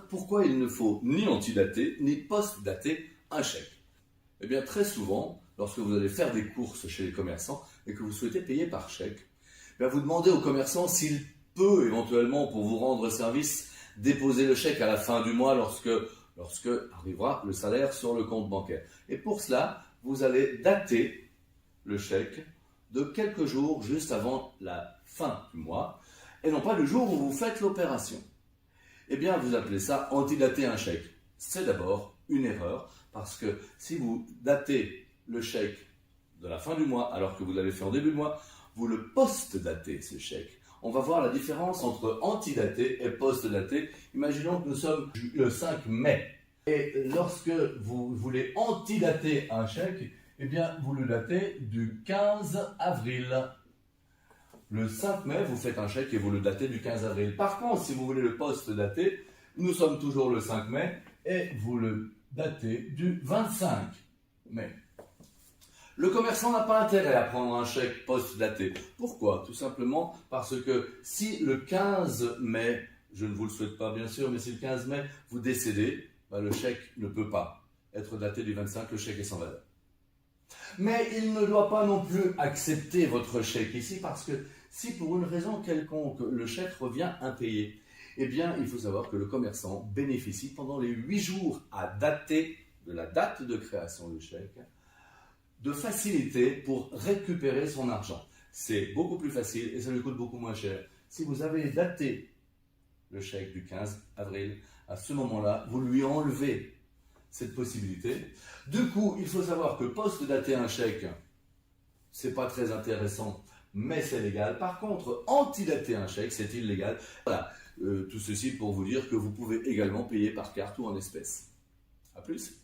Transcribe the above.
Pourquoi il ne faut ni antidater ni post-dater un chèque? Eh bien, très souvent, lorsque vous allez faire des courses chez les commerçants et que vous souhaitez payer par chèque, eh bien, vous demandez au commerçant s'il peut éventuellement, pour vous rendre service, déposer le chèque à la fin du mois lorsque arrivera le salaire sur le compte bancaire. Et pour cela, vous allez dater le chèque de quelques jours juste avant la fin du mois et non pas le jour où vous faites l'opération. Eh bien, vous appelez ça antidater un chèque. C'est d'abord une erreur parce que si vous datez le chèque de la fin du mois alors que vous l'avez fait en début de mois, vous le post-datez ce chèque. On va voir la différence entre antidater et post-dater. Imaginons que nous sommes le 5 mai. Et lorsque vous voulez antidater un chèque, eh bien, vous le datez du 15 avril. Le 5 mai, vous faites un chèque et vous le datez du 15 avril. Par contre, si vous voulez le post-dater, nous sommes toujours le 5 mai et vous le datez du 25 mai. Le commerçant n'a pas intérêt à prendre un chèque post-daté. Pourquoi? Tout simplement parce que si le 15 mai, je ne vous le souhaite pas bien sûr, mais si le 15 mai vous décédez, le chèque ne peut pas être daté du 25, le chèque est sans valeur. Mais il ne doit pas non plus accepter votre chèque ici parce que si pour une raison quelconque le chèque revient impayé, eh bien il faut savoir que le commerçant bénéficie pendant les 8 jours à dater de la date de création du chèque de facilité pour récupérer son argent. C'est beaucoup plus facile et ça lui coûte beaucoup moins cher. Si vous avez daté le chèque du 15 avril, à ce moment-là, vous lui enlevez cette possibilité. Du coup, il faut savoir que post-dater un chèque, c'est pas très intéressant, mais c'est légal. Par contre, antidater un chèque, c'est illégal. Voilà, tout ceci pour vous dire que vous pouvez également payer par carte ou en espèces. À plus.